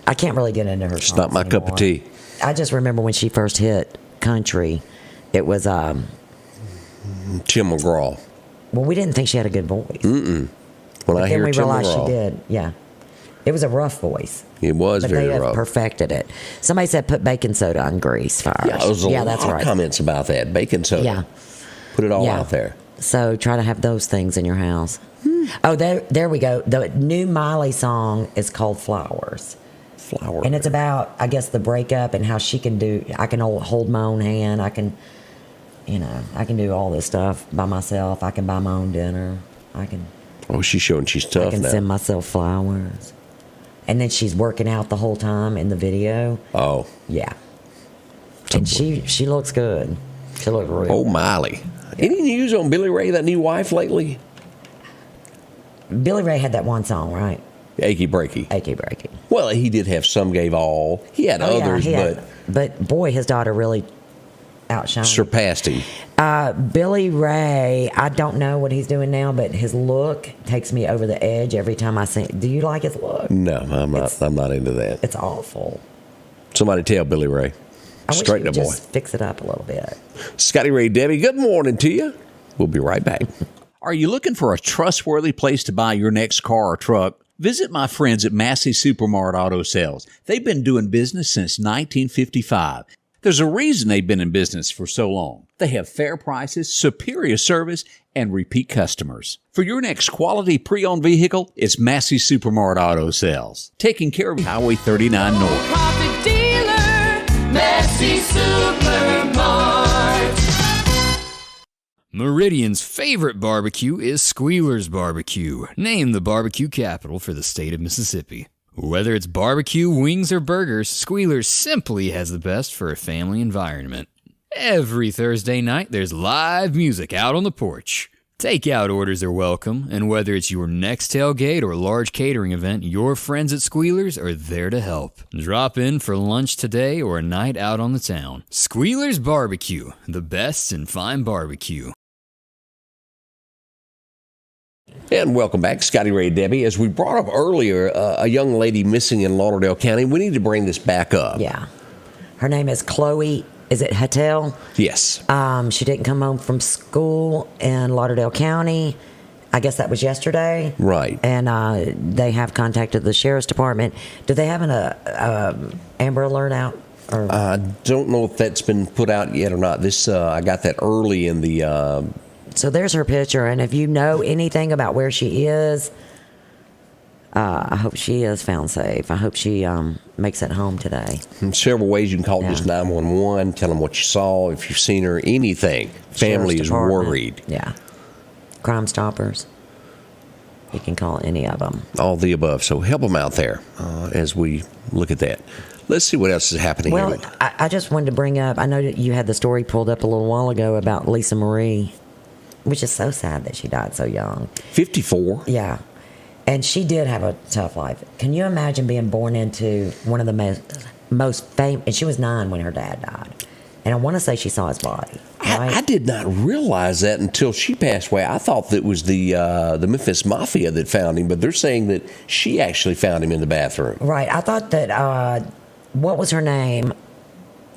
I can't really get into her. It's not my cup of tea. I just remember when she first hit country, it was Tim McGraw. well, we didn't think she had a good voice. When I Then hear we Tim realized McGraw, she did. Yeah, it was a rough voice, it was but very they have rough. perfected it. Somebody said put baking soda on grease fires. Yeah, there was a lot that's of right. comments about that. Baking soda. Yeah. Put it all Yeah. out there. So try to have those things in your house. Oh, there we go. The new Miley song is called Flowers. Flower. And it's about, I guess, the breakup and how she can do. I can hold my own hand. I can do all this stuff by myself. I can buy my own dinner. I can. Oh, she's showing she's tough I can now. send myself flowers. And then she's working out the whole time in the video. Oh. Yeah. And she looks good. She looks real. Oh, Miley. Any news on Billy Ray, that new wife lately? Billy Ray had that one song, right? Achy Breaky. Achy Breaky. Well, he did have Some Gave All. He had others, But boy, his daughter really outshined surpassed him. Billy Ray, I don't know what he's doing now, but his look takes me over the edge every time I see. Do you like his look? No, I'm not into that. It's awful. Somebody tell Billy Ray. I wish Straighten he the would boy. just fix it up a little bit. Scotty Ray, Debbie, good morning to you. We'll be right back. Are you looking for a trustworthy place to buy your next car or truck? Visit my friends at Massey Supermart Auto Sales. They've been doing business since 1955. There's a reason they've been in business for so long. They have fair prices, superior service, and repeat customers. For your next quality pre-owned vehicle, it's Massey Supermart Auto Sales. Taking care of Highway 39 North. Profit dealer, Massey Supermart. Meridian's favorite barbecue is Squealer's Barbecue, named the barbecue capital for the state of Mississippi. Whether it's barbecue, wings, or burgers, Squealer's simply has the best for a family environment. Every Thursday night, there's live music out on the porch. Takeout orders are welcome, and whether it's your next tailgate or large catering event, your friends at Squealer's are there to help. Drop in for lunch today or a night out on the town. Squealer's Barbecue, the best in fine barbecue. And welcome back, Scotty Ray and Debbie. As we brought up earlier, a young lady missing in Lauderdale County. We need to bring this back up. Yeah. Her name is Chloe. Is it Hattel? Yes. She didn't come home from school in Lauderdale County. I guess that was yesterday. Right. And they have contacted the sheriff's department. Do they have an Amber Alert out? Or? I don't know if that's been put out yet or not. This I got that early in the... So there's her picture, and if you know anything about where she is, I hope she is found safe. I hope she makes it home today. several ways you can call Yeah. just 911, tell them what you saw, if you've seen her, anything. Family Sheriff's is Department. worried. Yeah. Crime Stoppers. You can call any of them. All the above. So help them out there as we look at that. Let's see what else is happening Well, here. I just wanted to bring up, I know that you had the story pulled up a little while ago about Lisa Marie, which is so sad that she died so young. 54. Yeah. And she did have a tough life. Can you imagine being born into one of the most famous, and she was 9 when her dad died. And I want to say she saw his body. Right? I did not realize that until she passed away. I thought that was the Memphis Mafia that found him, but they're saying that she actually found him in the bathroom. Right. I thought that, what was her name?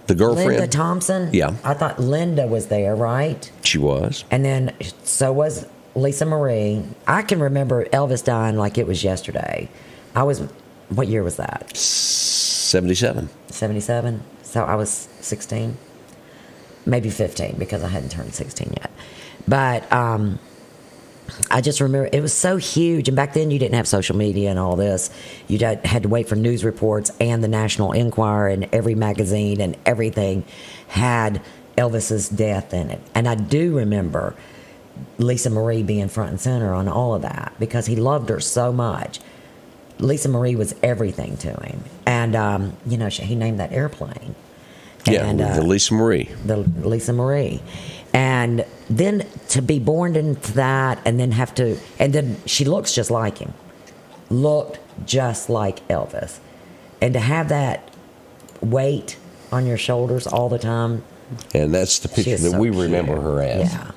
The girlfriend? Linda Thompson? Yeah. I thought Linda was there, right? She was. And then so was Lisa Marie. I can remember Elvis dying like it was yesterday. What year was that? 77. 77? So I was 16? Maybe 15 because I hadn't turned 16 yet. But I just remember it was so huge. And back then you didn't have social media and all this. You had to wait for news reports, and the National Enquirer and every magazine and everything had Elvis's death in it. And I do remember Lisa Marie being front and center on all of that because he loved her so much. Lisa Marie was everything to him. And, he named that airplane. Yeah, And, the Lisa Marie. The Lisa Marie. And then to be born into that and then she looks just like him. Looked just like Elvis. And to have that weight on your shoulders all the time. And that's the she picture is that so we cute. remember her as. Yeah.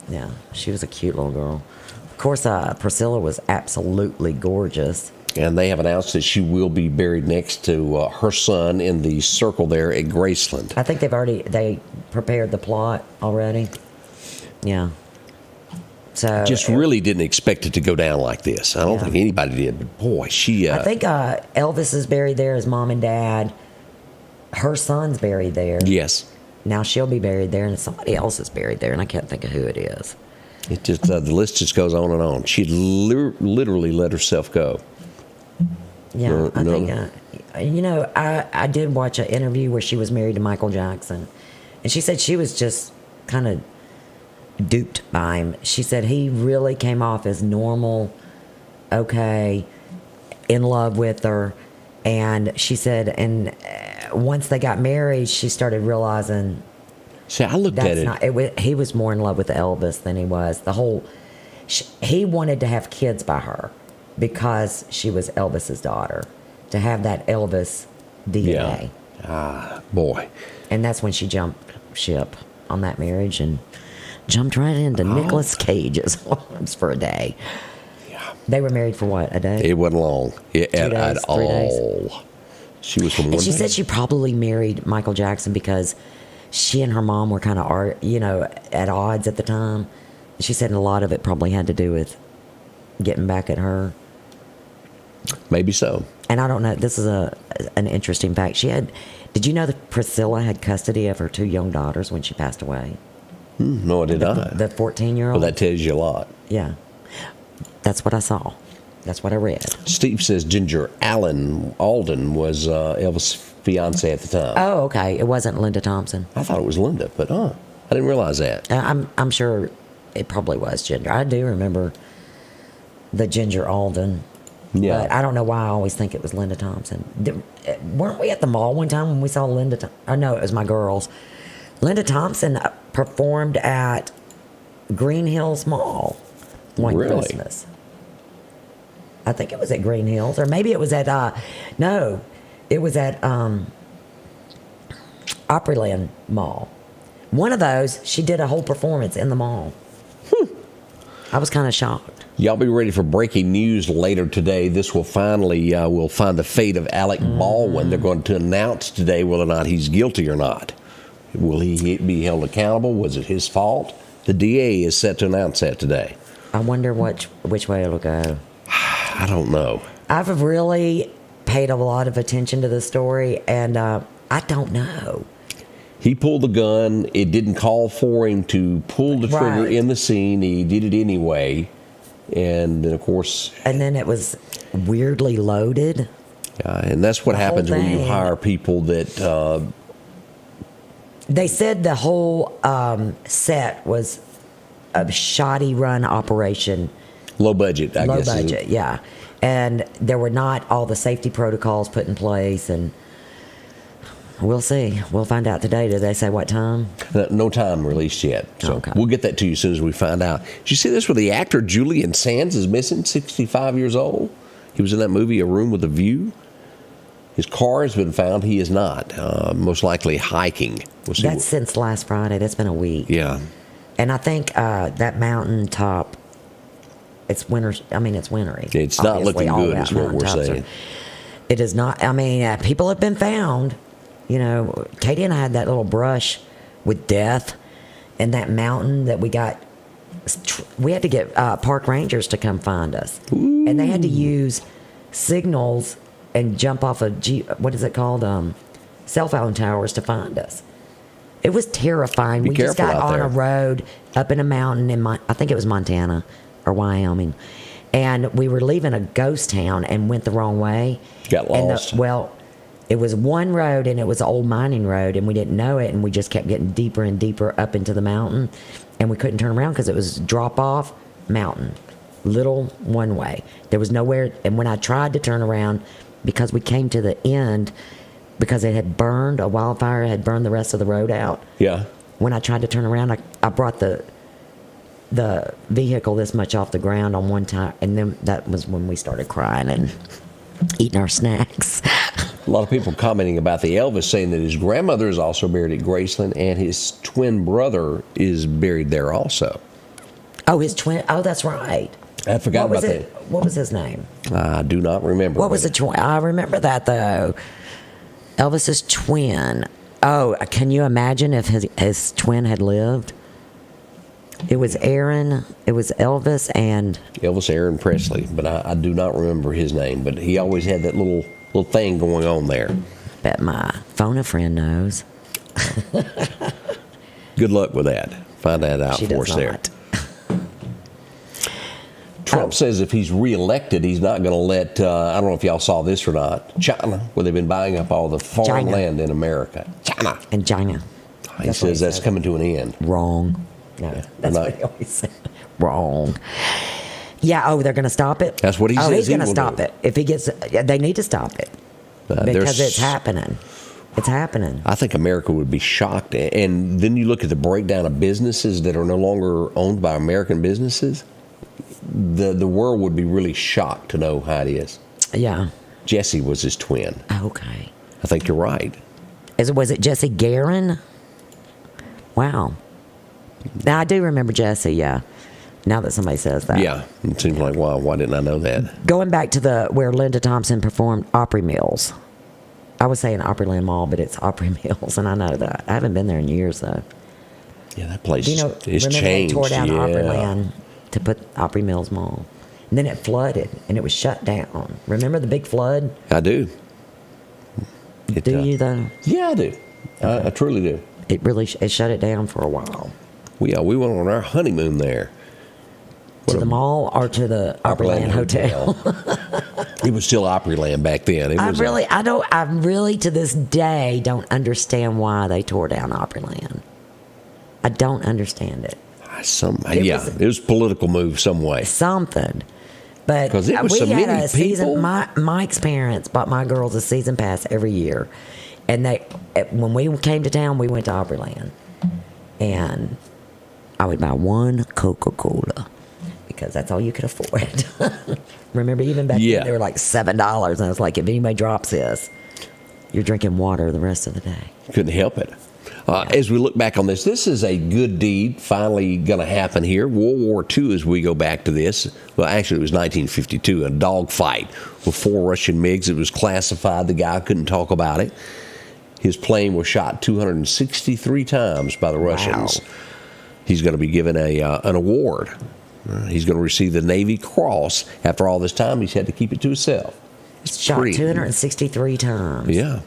Yeah. She was a cute little girl. Of course, Priscilla was absolutely gorgeous. And they have announced that she will be buried next to her son in the circle there at Graceland. I think they prepared the plot already. Yeah. So Just really didn't expect it to go down like this. I don't think anybody did. But boy, she... I think Elvis is buried there, his mom and dad. Her son's buried there. Yes. Now she'll be buried there, and somebody else is buried there, and I can't think of who it is. It just the list just goes on and on. She literally let herself go. Yeah, I think, I did watch an interview where she was married to Michael Jackson, and she said she was just kind of duped by him. She said he really came off as normal, okay, in love with her. And she said, and once they got married, she started realizing See, I looked at it. he was more in love with Elvis than he was. He wanted to have kids by her because she was Elvis's daughter, to have that Elvis DNA. Yeah. Boy. And that's when she jumped ship on that marriage and jumped right into Nicolas Cage's arms for a day. Yeah. They were married for what, a day? It wasn't long at 3 days. all. She was from one And she day. said she probably married Michael Jackson because she and her mom were kind of, at odds at the time. She said a lot of it probably had to do with getting back at her. Maybe so. And I don't know. This is an interesting fact. Did you know that Priscilla had custody of her 2 young daughters when she passed away? No, I did not. The 14-year-old? Well, that tells you a lot. Yeah. That's what I saw. That's what I read. Steve says Ginger Alden was Elvis' fiance at the time. Oh, okay. It wasn't Linda Thompson. I thought it was Linda, but I didn't realize that. I'm sure it probably was Ginger. I do remember the Ginger Alden. Yeah. But I don't know why I always think it was Linda Thompson. Weren't we at the mall one time when we saw Linda? Oh, no, it was my girls. Linda Thompson performed at Green Hills Mall one Really? Christmas. I think it was at Green Hills, or maybe it was at no, it was at Opryland Mall. One of those, she did a whole performance in the mall. I was kind of shocked. Y'all be ready for breaking news later today. This will finally will find the fate of Alex Baldwin. They're going to announce today whether or not he's guilty or not. Will he be held accountable? Was it his fault? The DA is set to announce that today. I wonder which way it'll go. I don't know. I've really paid a lot of attention to this story, and I don't know. He pulled the gun. It didn't call for him to pull the trigger Right. in the scene. He did it anyway. And then, of course... And then it was weirdly loaded. and that's what The whole happens when you thing. hire people that... They said the whole set was a shoddy run operation. low budget, I Low guess. budget, yeah. And there were not all the safety protocols put in place, and we'll see. We'll find out today. Did they say what time? No time released yet. So Okay. we'll get that to you as soon as we find out. Did you see this where the actor Julian Sands is missing, 65 years old? He was in that movie, A Room with a View. His car has been found. He is not. Most likely hiking. We'll see. That's since last Friday. That's been a week. Yeah. And I think that mountaintop, it's winter. I mean, it's wintry. It's not Obviously, looking all good is what we're mountaintops saying. It is not. I mean, people have been found. You know, Katie and I had that little brush with death in that mountain that we got. We had to get park rangers to come find us. Ooh. And they had to use signals and jump off of, what is it called? Cell phone towers to find us. It was terrifying. Be We just careful got out on there. a road up in a mountain in I think it was Montana or Wyoming. And we were leaving a ghost town and went the wrong way. Got And lost. it was one road, and it was an old mining road, and we didn't know it, and we just kept getting deeper and deeper up into the mountain, and we couldn't turn around because it was drop off mountain, little one way. There was nowhere, and when I tried to turn around, because we came to the end, because it had burned, a wildfire had burned the rest of the road out. Yeah. When I tried to turn around, I brought the vehicle this much off the ground on one time, and then that was when we started crying and eating our snacks. A lot of people commenting about the Elvis, saying that his grandmother is also buried at Graceland, and his twin brother is buried there also. Oh, his twin. Oh, that's right. I forgot What was about it? What was his name? that. I do not remember. What was the twin? I remember that though. Elvis's twin. Oh, can you imagine if his twin had lived? It was Aaron. It was Elvis and Elvis Aaron Presley, but I do not remember his name. But he always had that little thing going on there. bet my phone a friend knows. Good luck with that. Find that out She for does us there. not. Trump says if he's reelected, he's not going to let, I don't know if y'all saw this or not, China, where they've been buying up all the foreign China. land in America. China. And China. He That's what says he that's said. coming to an end. Wrong. No, Yeah, that's what he always said. Wrong. Yeah. Oh, they're going to stop it. That's what he says He's he going to will stop do. it. If he gets, they need to stop it because there's- it's happening. It's happening. I think America would be shocked. And then you look at the breakdown of businesses that are no longer owned by American businesses. The world would be really shocked to know how it is. Yeah. Jesse was his twin. Okay. I think you're right. Was it Jesse Guerin? Wow. Now, I do remember Jesse, yeah. Now that somebody says that. Yeah, it seems like, wow, why didn't I know that? Going back to where Linda Thompson performed Opry Mills. I was saying Opryland Mall, but it's Opry Mills, and I know that. I haven't been there in years, though. Yeah, that place You know, is remember changed. they tore down yeah. Opryland to put Opry Mills Mall. And then it flooded, and it was shut down. Remember the big flood? I do. Do you, though? Yeah, I do. I truly do. It really it shut it down for a while. We went on our honeymoon there. To the mall or to the Opryland Hotel? It was still Opryland back then. It was I really to this day don't understand why they tore down Opryland. I don't understand it. It was a political move some way. Something. But 'Cause it was we so had many a season. people. Mike's parents bought my girls a season pass every year, and when we came to town, we went to Opryland, and I would buy one Coca-Cola because that's all you could afford. Remember, even back then they were like $7, and I was like, if anybody drops this, you're drinking water the rest of the day. Couldn't help it. As we look back on this is a good deed finally going to happen here. World War II, as we go back to this, well, actually, it was 1952, a dogfight with 4 Russian MiGs. It was classified. The guy couldn't talk about it. His plane was shot 263 times by the Russians. Wow. He's going to be given an award. He's going to receive the Navy Cross. After all this time, he's had to keep it to himself. Shot 263 times. Yeah.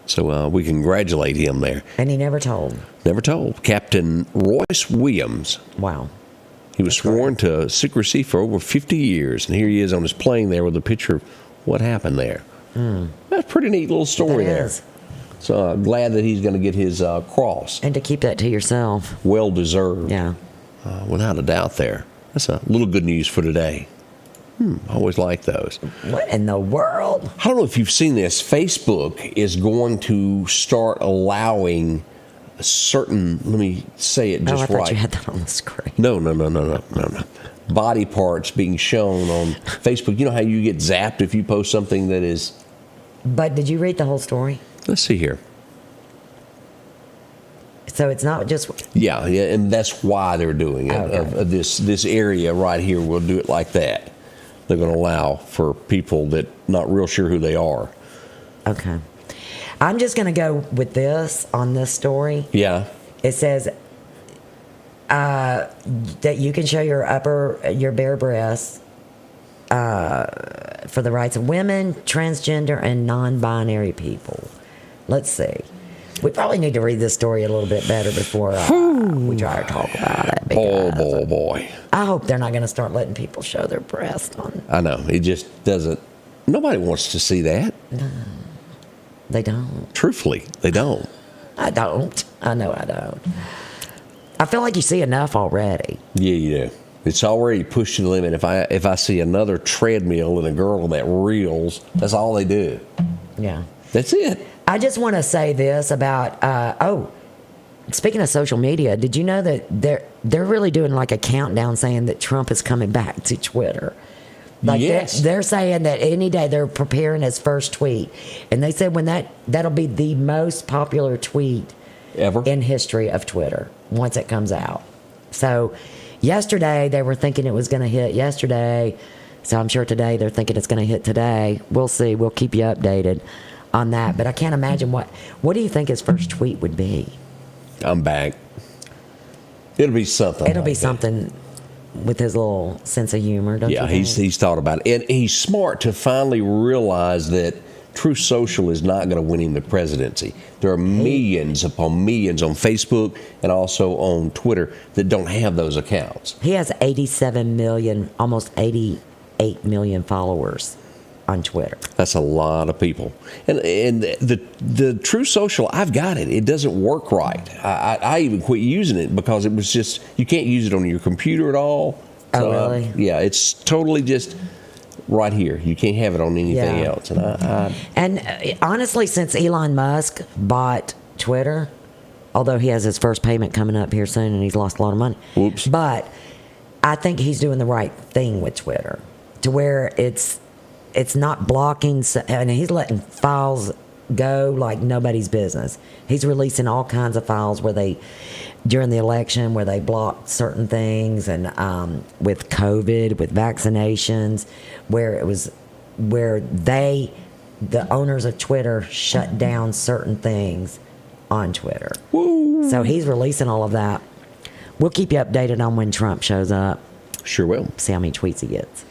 So we congratulate him there. And he never told. Never told. Captain Royce Williams. Wow. He was sworn to secrecy for over 50 years. And here he is on his plane there with a picture of what happened there. That's a pretty neat little story That there. is. So I'm glad that he's going to get his cross. And to keep that to yourself. Well deserved. Yeah. Without a doubt there. That's a little good news for today. I always like those. What in the world? I don't know if you've seen this. Facebook is going to start allowing certain, let me say it just I right. thought you had that on the screen. No. Body parts being shown on Facebook. You know how you get zapped if you post something that is... But did you read the whole story? Let's see here. So it's not just... Yeah, and that's why they're doing it. Okay. This area right here will do it like that. They're going to allow for people that not real sure who they are. Okay. I'm just going to go with this on this story. Yeah. It says that you can show your bare breasts for the rights of women, transgender, and non-binary people. Let's see. We probably need to read this story a little bit better before we try to talk about it. Boy. I hope they're not going to start letting people show their breast on. I know. It just doesn't. Nobody wants to see that. No, they don't. Truthfully, they don't. I don't. I know I don't. I feel like you see enough already. Yeah, you do. It's already pushed to the limit. If I see another treadmill and a girl that reels, that's all they do. Yeah. That's it. I just want to say this about speaking of social media, did you know that they're really doing like a countdown saying that Trump is coming back to Twitter? Like yes. they're saying that any day they're preparing his first tweet. And they said that'll be the most popular tweet ever in history of Twitter once it comes out. So yesterday they were thinking it was going to hit yesterday. So I'm sure today they're thinking it's going to hit today. We'll see. We'll keep you updated on that. But I can't imagine what do you think his first tweet would be? I'm back. It'll be something. It'll be something with his little sense of humor, don't you think? he's thought about it. And he's smart to finally realize that True Social is not going to win him the presidency. There are millions upon millions on Facebook and also on Twitter that don't have those accounts. He has 87 million, almost 88 million followers on Twitter. That's a lot of people. And the True Social, I've got it. It doesn't work right. I even quit using it because it was just, you can't use it on your computer at all. Oh, really? Yeah, it's totally just right here. You can't have it on anything else. And honestly, since Elon Musk bought Twitter, although he has his first payment coming up here soon and he's lost a lot of money. Whoops. But I think he's doing the right thing with Twitter to where it's not blocking, and he's letting files go like nobody's business. He's releasing all kinds of files during the election where they blocked certain things, and with COVID, with vaccinations, where the owners of Twitter shut down certain things on Twitter. Woo. So he's releasing all of that. We'll keep you updated on when Trump shows up. Sure will. See how many tweets he gets.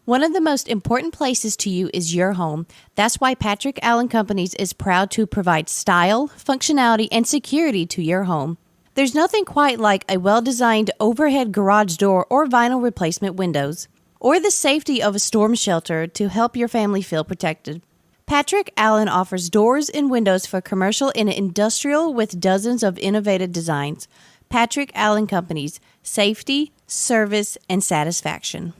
One of the most important places to you is your home. That's why Patrick Allen Companies is proud to provide style, functionality, and security to your home. There's nothing quite like a well-designed overhead garage door or vinyl replacement windows, or the safety of a storm shelter to help your family feel protected. Patrick Allen offers doors and windows for commercial and industrial with dozens of innovative designs. Patrick Allen Companies, safety, service, and satisfaction.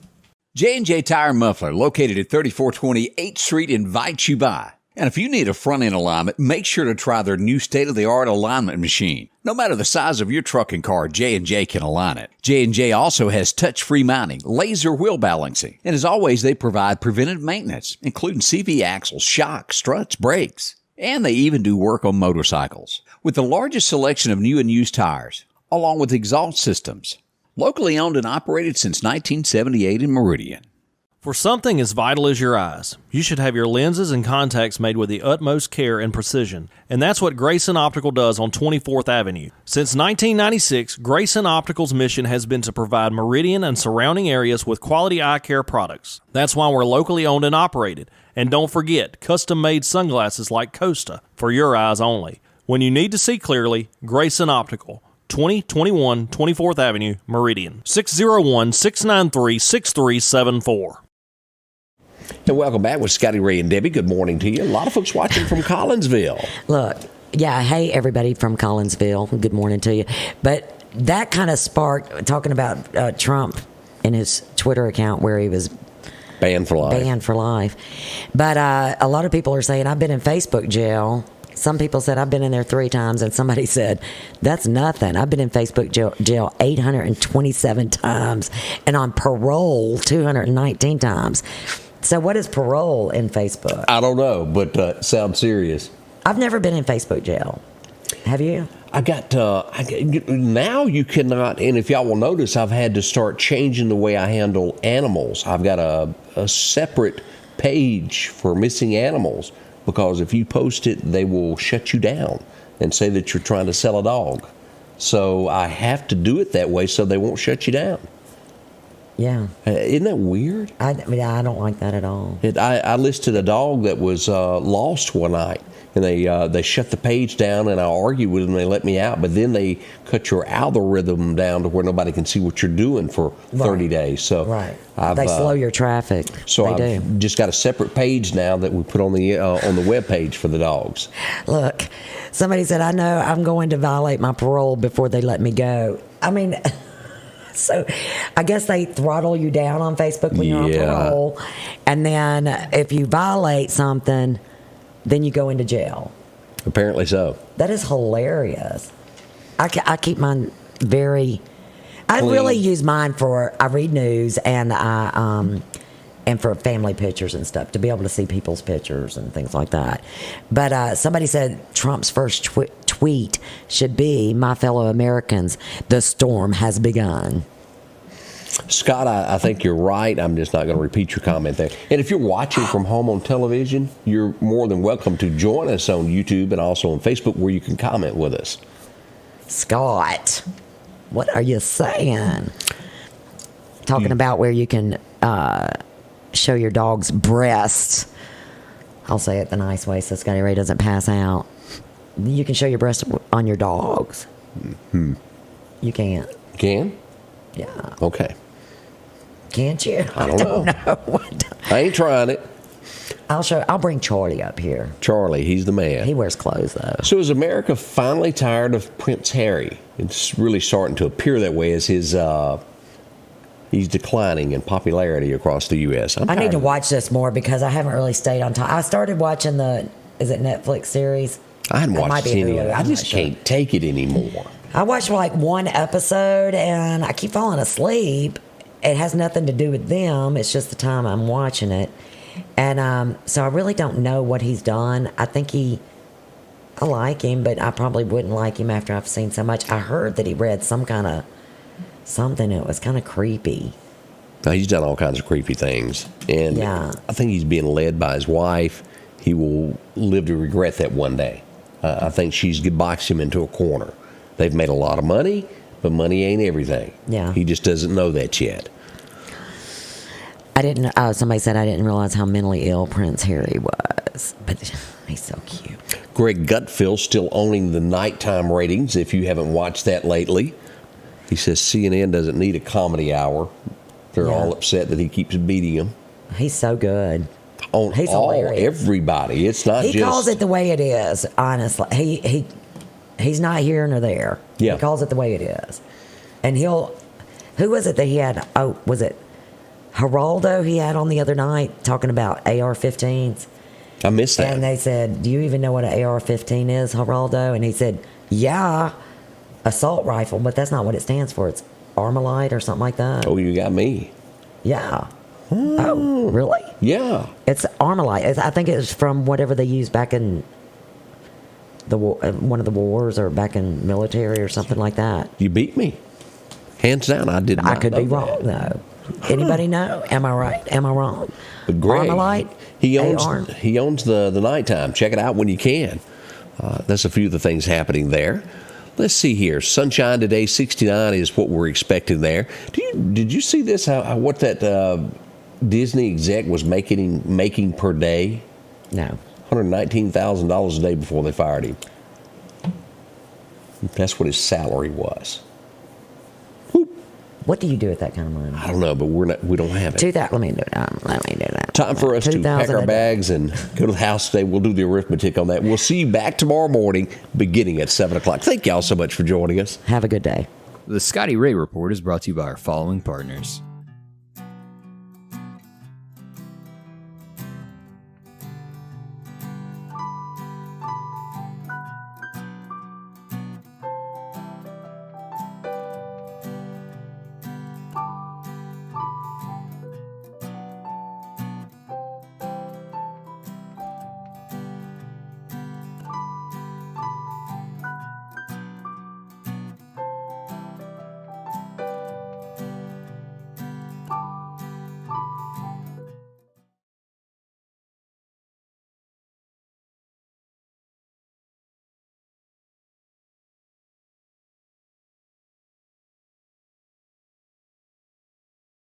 J&J Tire and Muffler, located at 3420 8th Street, invites you by. And if you need a front-end alignment, make sure to try their new state-of-the-art alignment machine. No matter the size of your truck and car, J&J can align it. J&J also has touch-free mounting, laser wheel balancing, and as always, they provide preventive maintenance, including CV axles, shocks, struts, brakes. And they even do work on motorcycles. With the largest selection of new and used tires, along with exhaust systems. Locally owned and operated since 1978 in Meridian. For something as vital as your eyes, you should have your lenses and contacts made with the utmost care and precision. And that's what Grayson Optical does on 24th Avenue. Since 1996, Grayson Optical's mission has been to provide Meridian and surrounding areas with quality eye care products. That's why we're locally owned and operated. And don't forget, custom-made sunglasses like Costa for your eyes only. When you need to see clearly, Grayson Optical. 2021 24th Avenue, Meridian. 601-693-6374. And welcome back with Scotty Ray and Debbie. Good morning to you. A lot of folks watching from Collinsville. Look, yeah, hey, everybody from Collinsville. Good morning to you. But that kind of sparked, talking about Trump and his Twitter account where he was banned for life. But a lot of people are saying, I've been in Facebook jail. Some people said, I've been in there 3 times, and somebody said, that's nothing. I've been in Facebook jail 827 times, and on parole 219 times. So what is parole in Facebook? I don't know, but sounds serious. I've never been in Facebook jail. Have you? Now you cannot, and if y'all will notice, I've had to start changing the way I handle animals. I've got a separate page for missing animals. Because if you post it, they will shut you down and say that you're trying to sell a dog. So I have to do it that way so they won't shut you down. Yeah. Isn't that weird? I don't like that at all. I listed a dog that was lost one night, and they shut the page down, and I argued with them. They let me out, but then they cut your algorithm down to where nobody can see what you're doing for 30 days. So they slow your traffic. So I've just got a separate page now that we put on the web page for the dogs. Look, somebody said, I know I'm going to violate my parole before they let me go. I mean, so I guess they throttle you down on Facebook when you're on parole. And then if you violate something, then you go into jail. Apparently so. That is hilarious. I keep mine very... I clean. really use mine I read news and and for family pictures and stuff, to be able to see people's pictures and things like that. But somebody said Trump's first tweet should be, my fellow Americans, the storm has begun. Scott, I think you're right. I'm just not going to repeat your comment there. And if you're watching from home on television, you're more than welcome to join us on YouTube and also on Facebook, where you can comment with us. Scott, what are you saying? Talking about where you can show your dog's breasts. I'll say it the nice way so Scotty Ray doesn't pass out. You can show your breast on your dogs. Mm-hmm. You can't. Can? Yeah. Okay. Can't you? I don't know. I ain't trying it. I'll bring Charlie up here. Charlie, he's the man. He wears clothes, though. So is America finally tired of Prince Harry? It's really starting to appear that way as his he's declining in popularity across the U.S. I need to watch this more because I haven't really stayed on top. I started watching is it Netflix series? I hadn't watched any of it. I just can't take it anymore. I watched like one episode and I keep falling asleep. It has nothing to do with them. It's just the time I'm watching it. And so I really don't know what he's done. I think I like him, but I probably wouldn't like him after I've seen so much. I heard that he read some kind of something that was kind of creepy. Now, he's done all kinds of creepy things. And Yeah. I think he's being led by his wife. He will live to regret that one day. I think she's boxed him into a corner. They've made a lot of money, but money ain't everything. Yeah. He just doesn't know that yet. I didn't. Somebody said I didn't realize how mentally ill Prince Harry was, but he's so cute. Greg Gutfield's still owning the nighttime ratings. If you haven't watched that lately, he says CNN doesn't need a comedy hour. They're all upset that he keeps beating them. He's so good. On He's hilarious. Everybody. It's not He just. calls it the way it is. Honestly, he's not here nor there. Yeah. He calls it the way it is, and who was it that he had? Oh, was it Geraldo he had on the other night talking about AR-15s? I missed that. And they said, "Do you even know what an AR-15 is, Geraldo?" And he said, "Yeah, assault rifle, but that's not what it stands for. It's Armalite or something like that." Oh, you got me. Yeah. Oh, really? Yeah. It's Armalite. I think it's from whatever they used back in the one of the wars or back in military or something like that. You beat me. Hands down, I did not I could know be that. wrong, though. Anybody know? Am I right? Am I wrong? But Greg, Armalite? he AR? owns the nighttime. Check it out when you can. That's a few of the things happening there. Let's see here. Sunshine today, 69 is what we're expecting there. Did you see this? What that Disney exec was making per day? No. $119,000 a day before they fired him. That's what his salary was. What do you do with that kind of money? I don't know, but we don't have it. Let me do that. Time for us to pack 2,000 our a day. bags and go to the house today. We'll do the arithmetic on that. We'll see you back tomorrow morning beginning at 7 o'clock. Thank y'all so much for joining us. Have a good day. The Scotty Ray Report is brought to you by our following partners: